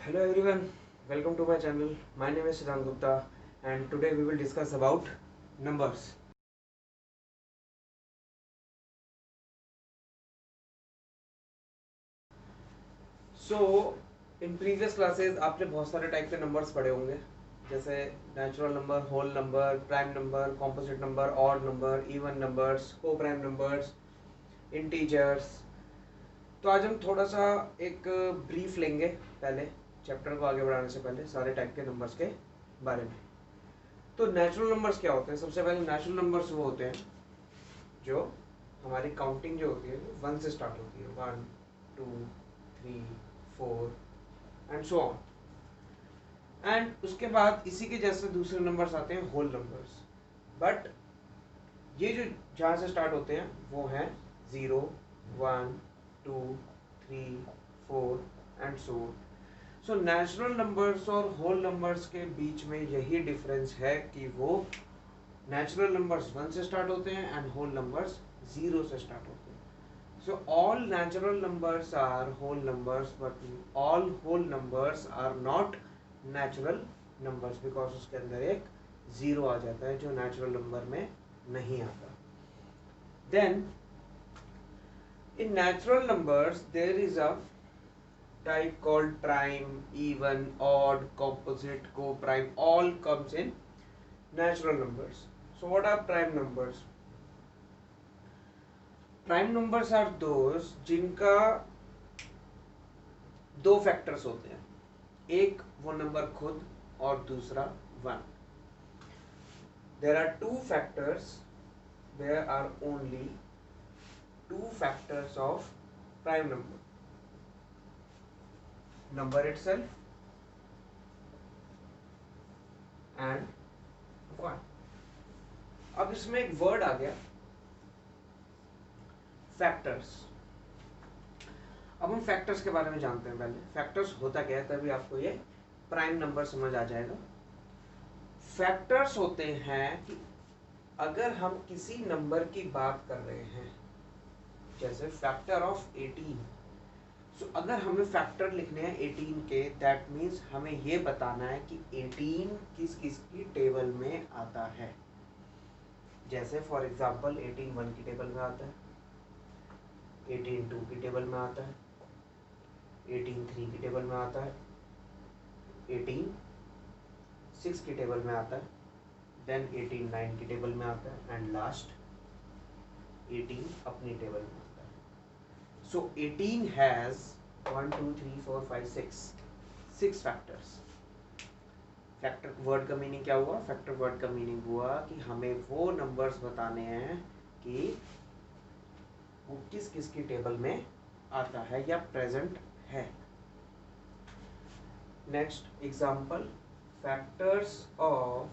Hello everyone, welcome to my channel. My name is Siddhant Gupta and today we will discuss about numbers. So in previous classes आपने बहुत सारे type के numbers पढ़े होंगे, जैसे natural number, whole number, prime number, composite number, odd number, even numbers, coprime numbers, integers. तो आज हम थोड़ा सा एक ब्रीफ लेंगे पहले चैप्टर को आगे बढ़ाने से पहले सारे टाइप के नंबर्स के बारे में। तो नेचुरल नंबर्स क्या होते हैं? सबसे पहले नेचुरल नंबर्स वो होते हैं जो हमारी काउंटिंग जो होती है वो 1 से स्टार्ट होती है, 1 2 3 4 एंड सो ऑन। एंड उसके बाद इसी के जैसे दूसरे नंबर्स आते हैं होल नंबर्स, बट ये जो जहाँ से स्टार्ट होते हैं वो हैं 0 1 2 3 4 and so on. So natural numbers और होल नंबर्स के बीच में यही डिफरेंस है कि वो नेचुरल नंबर्स 1 से स्टार्ट होते हैं एंड होल नंबर्स 0 से स्टार्ट होते हैं। So all natural numbers are whole numbers, but all whole numbers are not natural numbers, because उसके अंदर एक 0 आ जाता है जो नेचुरल नंबर में नहीं आता। Then in natural numbers there is a type called prime, even, odd, composite, co-prime, all comes in natural numbers. So what are prime numbers? Prime numbers are those जिनका दो फैक्टर्स होते हैं, एक वो number खुद और दूसरा 1. There are two factors, there are only two factors of prime number, number itself and 1. अब इसमें एक वर्ड आ गया फैक्टर्स। अब हम फैक्टर्स के बारे में जानते हैं। पहले फैक्टर्स होता क्या है, तभी आपको ये प्राइम नंबर समझ आ जाएगा। फैक्टर्स होते हैं कि अगर हम किसी नंबर की बात कर रहे हैं, जैसे फैक्टर ऑफ 18, सो अगर हमें फैक्टर लिखने हैं 18 के, दैट मीन्स हमें ये बताना है कि 18 किस किस की टेबल में आता है। जैसे फॉर एग्जांपल 18 1 की टेबल में आता है, 18 2 की टेबल में आता है, 18 3 की टेबल में आता है, 18 6 की टेबल में आता है, देन 18 9 की टेबल में आता है एंड लास्ट 18 अपनी टेबल में आता है। सो 18 हैज 1 2 3 4 5 6 फैक्टर्स। फैक्टर वर्ड का मीनिंग क्या हुआ? फैक्टर वर्ड का मीनिंग हुआ कि हमें वो नंबर्स बताने हैं कि वो किस किस की टेबल में आता है या प्रेजेंट है। Next example, factors of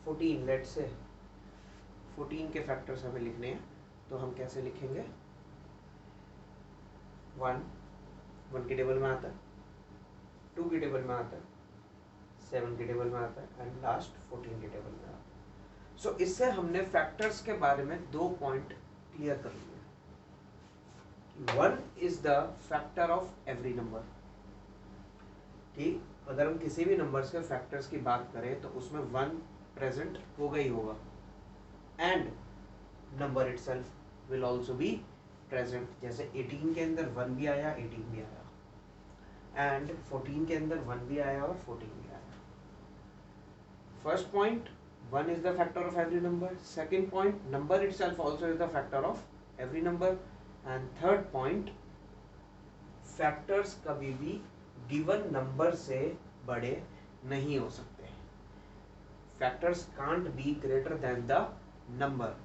14, let's say 14 के फैक्टर्स हमें लिखने हैं, तो हम कैसे लिखेंगे? 1 1 की टेबल में आता है, 2 की टेबल में आता है, 7 की टेबल में आता है एंड लास्ट 14 की टेबल में आता है। सो इससे हमने फैक्टर्स के बारे में दो पॉइंट क्लियर कर लिए। 1 is the factor of every number, कि अगर हम किसी भी नंबर्स के फैक्टर्स की बात करें तो उसमें 1 प्रेजेंट होगा ही होगा, and number itself will also be present. जैसे 18 के अंदर 1 भी आया, 18 भी आया, एंड 14 के अंदर 1 भी आया और 14 भी आया। First point, 1 is the factor of every number. Second point, number itself also is the factor of every number. And third point, factors कभी भी गिवन नंबर से बड़े नहीं हो सकते। Factors can't be greater than the number.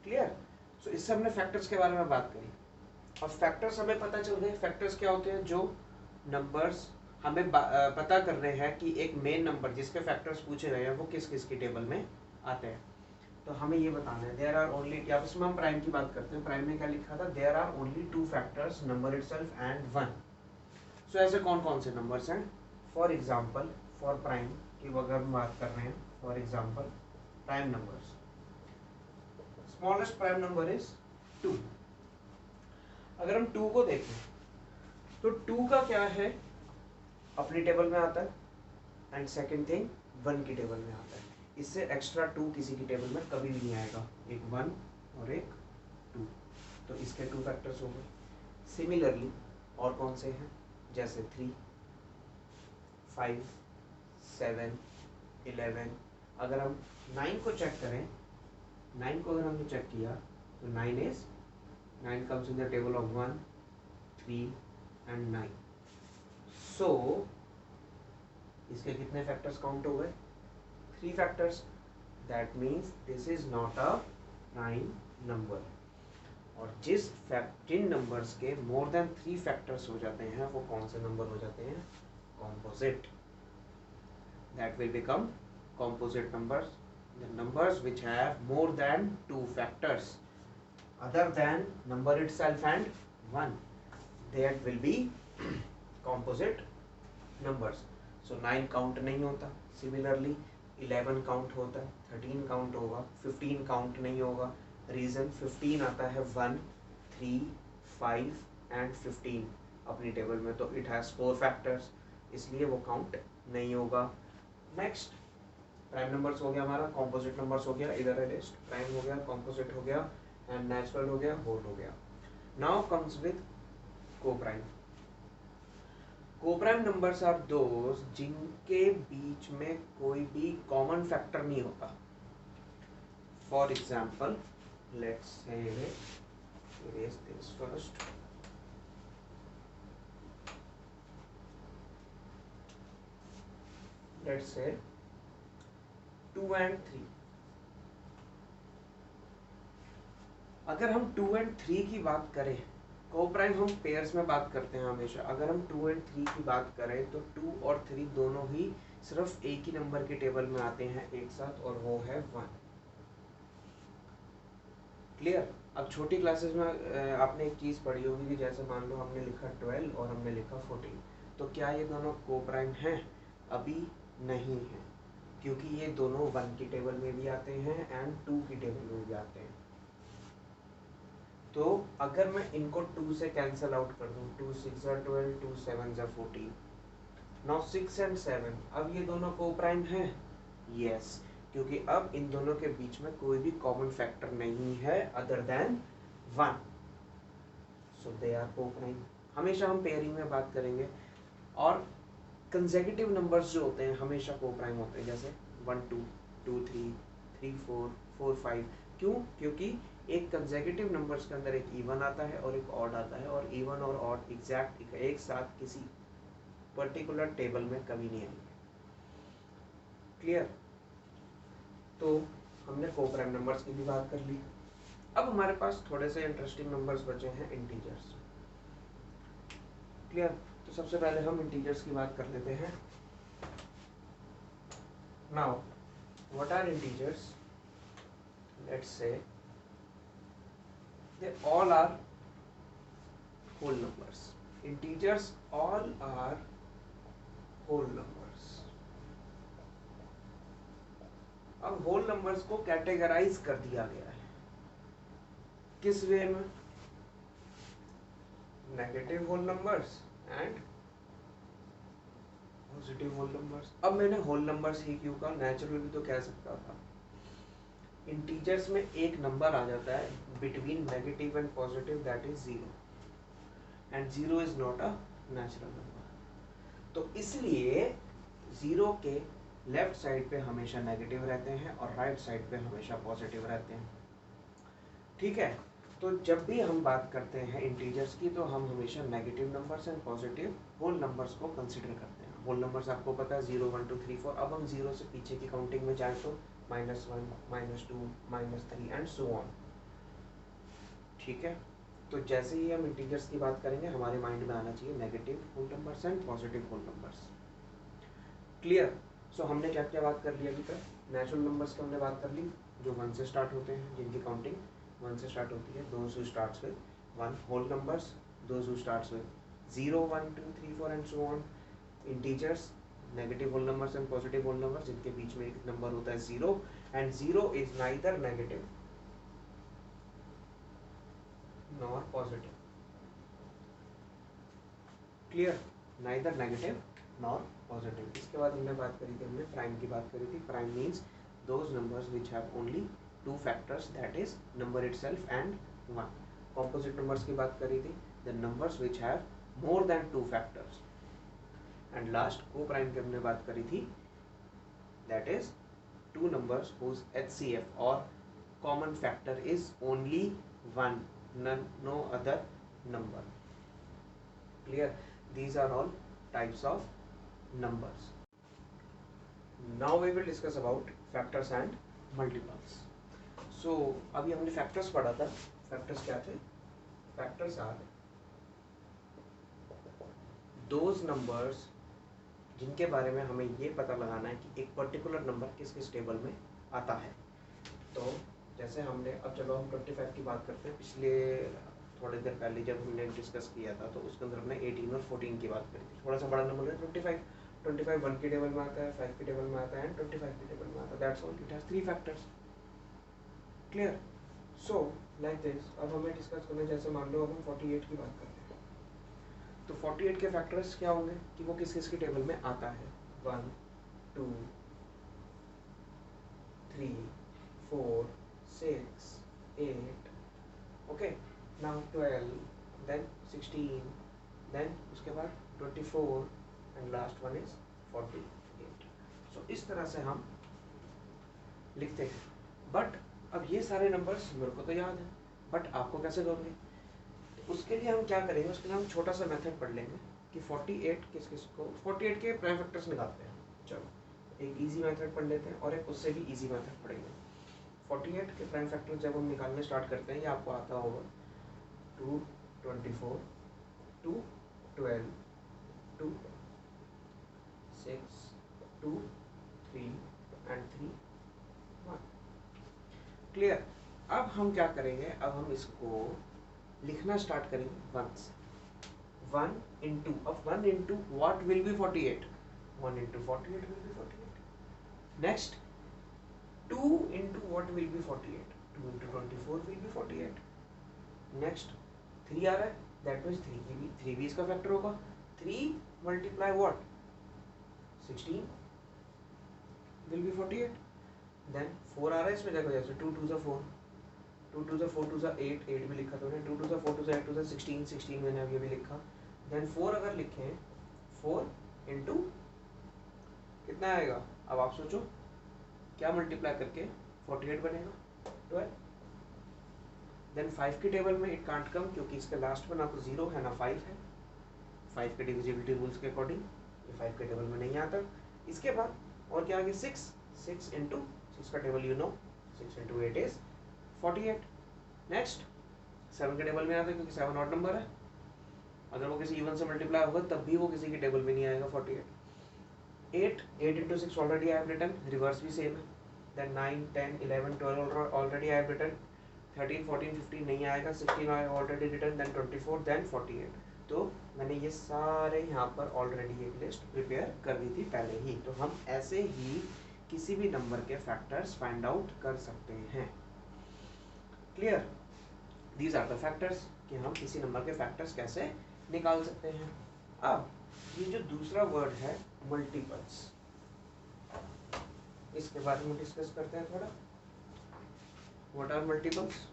Clear? So इससे हमने factors के बारे में बात करी। अब फैक्टर्स हमें पता चल गए। फैक्टर्स क्या होते हैं? जो नंबर्स हमें पता कर रहे हैं कि एक मेन नंबर जिसके फैक्टर्स पूछे गए हैं वो किस किस की टेबल में आते हैं, तो हमें ये बताना है। देयर आर ओनली, या इसमें हम प्राइम की बात करते हैं। प्राइम में क्या लिखा था? There are only two factors, number itself and 1। So ऐसे कौन कौन से नंबर्स हैं? फॉर एग्जाम्पल, फॉर प्राइम की अगर हम बात कर रहे हैं, for example prime numbers, smallest prime number is 2। अगर हम 2 को देखें तो 2 का क्या है, अपनी टेबल में आता है, एंड सेकंड थिंग 1 की टेबल में आता है। इससे एक्स्ट्रा 2 किसी की टेबल में कभी भी नहीं आएगा, एक 1 और एक 2, तो इसके 2 फैक्टर्स हो गए। सिमिलरली और कौन से हैं, जैसे 3, 5, 7, 11। अगर हम 9 को चेक करें, 9 को अगर हमने चेक किया तो 9 comes in the table of 1, 3 and 9. So इसके कितने फैक्टर्स काउंट हो गए, 3 factors. That means this is not a prime number. और जिन नंबर्स के मोर देन 3 फैक्टर्स हो जाते हैं वो कौन से नंबर हो जाते हैं, composite. That will become composite numbers, the numbers which have more than 2 factors other than number itself and 1, that will be composite numbers. So 9 count नहीं होता, similarly 11 काउंट होता है, 13 काउंट होगा, 15 काउंट नहीं होगा। रीजन 15 आता है 1, 3, 5 एंड 15 अपनी टेबल में, तो इट हैज 4 फैक्टर्स, इसलिए वो काउंट नहीं होगा। नेक्स्ट प्राइम नंबर्स हो गया हमारा, कॉम्पोजिट नंबर्स हो गया, इधर है लिस्ट, प्राइम हो गया, कॉम्पोजिट हो गया एंड नेचुरल हो गया, होल हो गया। Now comes with coprime. Coprime numbers are those जिनके बीच में कोई भी कॉमन फैक्टर नहीं होता। For example let's say erase this first. Let's say 2 and 3। अगर हम 2 and 3 की बात करें, कोप्राइम हम पेयर्स में बात करते हैं हमेशा। अगर हम 2 and 3 की बात करें तो 2 और 3 दोनों ही सिर्फ एक ही नंबर के टेबल में आते हैं एक साथ, और वो है 1। क्लियर। अब छोटी क्लासेस में आपने एक चीज़ पढ़ी होगी कि जैसे मान लो हमने लिखा 12 और हमने लिखा 14, तो क्या ये दोनों कोप्राइम हैं? अभी नहीं है, क्योंकि ये दोनों 1 की टेबल में भी आते हैं एंड 2 की टेबल में भी आते हैं। तो अगर मैं इनको 2 से कैंसिल आउट कर दूं, 2 6 are 12, 2 7 are 14, नाउ 6 and 7, अब ये दोनों कोप्राइम हैं? यस, क्योंकि अब इन दोनों के बीच में कोई भी कॉमन फैक्टर नहीं है other than 1, so they are coprime. हमेशा हम पेयरिंग में बात करेंगे, और कंसेक्यूटिव नंबर्स जो होते हैं हमेशा कोप्राइम होते हैं, जैसे 1 2 2 3 3 4 4 5। क्यों? क्योंकि एक कंसेक्यूटिव नंबर्स के अंदर एक इवन आता है और एक ऑड आता है, और इवन और ऑड एग्जैक्ट एक साथ किसी पर्टिकुलर टेबल में कभी नहीं आएंगे। क्लियर। तो हमने कोप्राइम नंबर्स की भी बात कर ली। अब हमारे पास थोड़े से इंटरेस्टिंग नंबर्स बचे हैं, इंटीजर्स। क्लियर। तो सबसे पहले हम इंटीजर्स की बात कर लेते हैं। Now what are integers? Let's say they all are whole numbers. Integers all are whole numbers. अब whole numbers को कैटेगराइज कर दिया गया है, किस वे में? Negative whole numbers and positive whole numbers. अब मैंने होल नंबर्स ही क्यों कहा, नेचुरल भी तो कह सकता था। इंटीजर्स में एक नंबर आ जाता है between negative and positive, that is 0, and 0 is not a natural number. तो इसलिए 0 के लेफ्ट साइड पे हमेशा नेगेटिव रहते हैं और राइट साइड पे हमेशा पॉजिटिव रहते हैं। ठीक है। तो जब भी हम बात करते हैं इंटीजर्स की, तो हम हमेशा negative numbers and positive whole numbers को कंसीडर करते हैं। होल नंबर्स आपको पता है 0 1 2 3 4। अब हम 0 से पीछे की काउंटिंग में जाए तो -1 -2 -3 एंड सो ऑन। ठीक है। तो जैसे ही हम इंटीजर्स की बात करेंगे हमारे माइंड में आना चाहिए negative whole numbers and positive whole numbers. Clear. So हमने क्या क्या बात कर ली अभी तक? नेचुरल नंबर्स की हमने बात कर ली, जो 1 से स्टार्ट होते हैं, जिनकी काउंटिंग 1 से स्टार्ट होती है। Those who starts with 1। Whole numbers, those who starts with 0 1 2 3 4 and so on. Integers, negative whole numbers and positive whole numbers, जिनके बीच में एक नंबर होता है 0, and 0 is neither negative nor positive. Clear, neither negative nor positive. इसके बाद हमने बात करी थी, हमने प्राइम की बात करी थी। Prime means those numbers which have only two factors, that is number itself and one. Composite numbers की बात करी थी, the numbers which have more than two factors. And last को प्राइम की हमने बात करी थी, that is two numbers whose HCF or common factor is only one, no other number. Clear? These are all types of numbers. Now we will discuss about factors and multiples. So अभी हमने factors पढ़ा था। factors क्या थे? factors are those numbers जिनके बारे में हमें ये पता लगाना है कि एक पर्टिकुलर नंबर किस किस टेबल में आता है। तो जैसे हमने, अब चलो हम 25 की बात करते हैं। पिछले थोड़ी देर पहले जब हमने डिस्कस किया था तो उसके अंदर हमने 18 और 14 की बात करी थी। थोड़ा सा बड़ा नंबर है 25। 25 1 की टेबल में आता है, 5 की टेबल में आता है एंड 25 की टेबल में आता है। That's all, it has 3 factors. Clear? So like this, अब हमें डिस्कस करना है, जैसे मान लो अब हम 48 की बात करते हैं। तो 48 के फैक्टर्स क्या होंगे कि वो किस किस की टेबल में आता है। 1 2 3 4 6 8, ओके। नाउ 12, देन 16, देन उसके बाद 24 एंड लास्ट वन इज 48। सो इस तरह से हम लिखते हैं। बट अब ये सारे नंबर्स मेरे को तो याद है, बट आपको कैसे करोगे? उसके लिए हम क्या करेंगे, उसके लिए हम छोटा सा मेथड पढ़ लेंगे कि 48 किस किस को, 48 के प्राइम फैक्टर्स निकालते हैं। चलो एक इजी मेथड पढ़ लेते हैं और एक उससे भी इजी मेथड पढ़ेंगे। 48 के प्राइम फैक्टर्स जब हम निकालने स्टार्ट करते हैं, ये आपको आता होगा 2 24 2 12 2 6 2 3 एंड 3 1। क्लियर? अब हम क्या करेंगे, अब हम इसको लिखना स्टार्ट करेंगे 1 से। 1 into, अब 1 into what will be 48? 1 into 48 will be 48. Next 2 into what will be 48? 2 into 24 will be 48. Next 3 आ रहा है, that means 3 भी इसका फैक्टर होगा। 3 multiply what? 16 will be 48. Then 4 आ रहा है इसमें, देखो जैसे 2 2 4, 2 2 4 2 8, 8 भी लिखा था मैंने। 2 2 4 2 8 2 16, 16 मैंने अब ये भी लिखा। देन 4 अगर लिखें, 4 इंटू कितना आएगा? अब आप सोचो क्या मल्टीप्लाई करके 48 बनेगा? 12। देन 5 की टेबल में इट कांट कम, क्योंकि इसके लास्ट में ना तो 0 है ना 5 है। 5 के डिविजिबिलिटी रूल्स के अकॉर्डिंग ये 5 के टेबल में नहीं आता। इसके बाद और क्या आ गया? 6 इंटू 6 का table you know, 6 into 8 is 48। Next 7 के टेबल में आता है, क्योंकि 7 ऑड नंबर है। अगर वो किसी इवन से मल्टीप्लाई होगा तब भी वो किसी की टेबल में नहीं आएगा 48। 8 into 6 already I have written, reverse भी सेम है। Then 9 10 11 12 already I have written. 13 14 15 नहीं आएगा, 16 I already written, then 24, then 48। तो मैंने ये सारे यहाँ पर ऑलरेडी एक लिस्ट प्रिपेयर कर दी थी पहले ही। तो हम ऐसे ही किसी भी नंबर के फैक्टर्स फाइंड आउट कर सकते हैं। Clear? These are the factors, कि हम किसी नंबर के फैक्टर्स कैसे निकाल सकते हैं। अब ये जो दूसरा वर्ड है मल्टीपल्स, इसके बारे में डिस्कस करते हैं थोड़ा। What are multiples?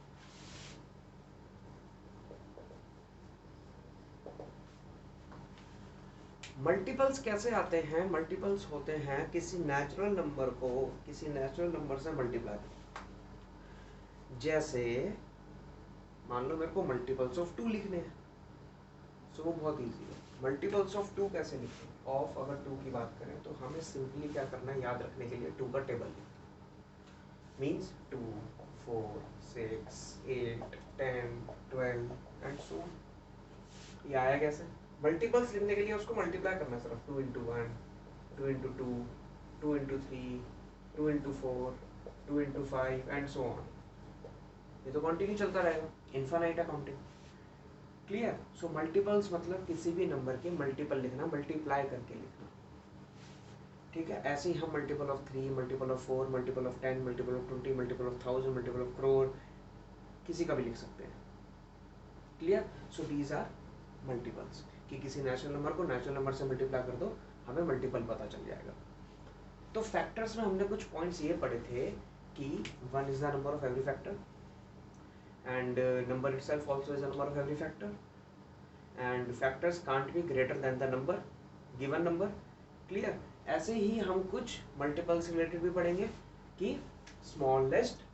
मल्टीपल्स कैसे आते हैं? मल्टीपल्स होते हैं किसी नेचुरल नंबर को किसी नेचुरल नंबर से मल्टीप्लाई। जैसे मान लो मेरे को मल्टीपल्स ऑफ 2 लिखने हैं, सो वो बहुत इजी है। मल्टीपल्स ऑफ 2 कैसे लिखें? ऑफ अगर 2 की बात करें तो हमें सिंपली क्या करना है, याद रखने के लिए 2 का टेबल लिखना। Means 2 4 6 8 10 12 and so on. ये आया कैसे? मल्टीपल्स लिखने के लिए उसको मल्टीप्लाई करना है सिर्फ। 2 into 1, 2 into 2, 2 into 3, 2 into 4, 2 into 5 and so on. ये तो कंटिन्यू चलता रहेगा, इनफाइनाइट है काउंटिंग। क्लियर? सो मल्टीपल्स मतलब किसी भी नंबर के मल्टीपल लिखना, मल्टीप्लाई करके लिखना। ठीक है? ऐसे ही हम multiple of 3, multiple of 4, multiple of 10, multiple of 20, multiple of 1000, multiple of crore, किसी का भी लिख सकते हैं। Clear? So these are multiples, कि किसी नेचुरल नंबर को नेचुरल नंबर से मल्टीप्लाई कर दो, हमें मल्टीपल पता चल जाएगा। तो फैक्टर्स में हमने कुछ पॉइंट्स ये पढ़े थे कि 1 is the number of every factor, and number itself also is the number of every factor, and factors can't be greater than the number given number. Clear. ऐसे ही हम कुछ मल्टीपल से रिलेटेड भी पढ़ेंगे कि smallest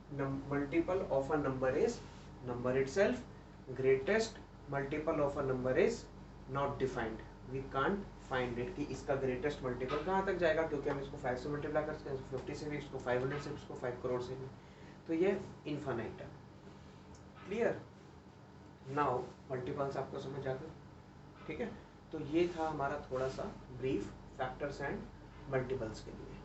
multiple of a number is number itself, greatest multiple of a number is not defined, we can't find it कि इसका ग्रेटेस्ट मल्टीपल कहाँ तक जाएगा, क्योंकि हम इसको 5 से मल्टीप्लाई कर सकते हैं, 50 से भी, इसको 500 से, इसको 5 करोड़ से भी, तो ये इनफाइनाइट है। क्लियर। नाउ मल्टीपल्स आपको समझ आ गए, ठीक है। तो ये था हमारा थोड़ा सा ब्रीफ फैक्टर्स एंड मल्टीपल्स के लिए।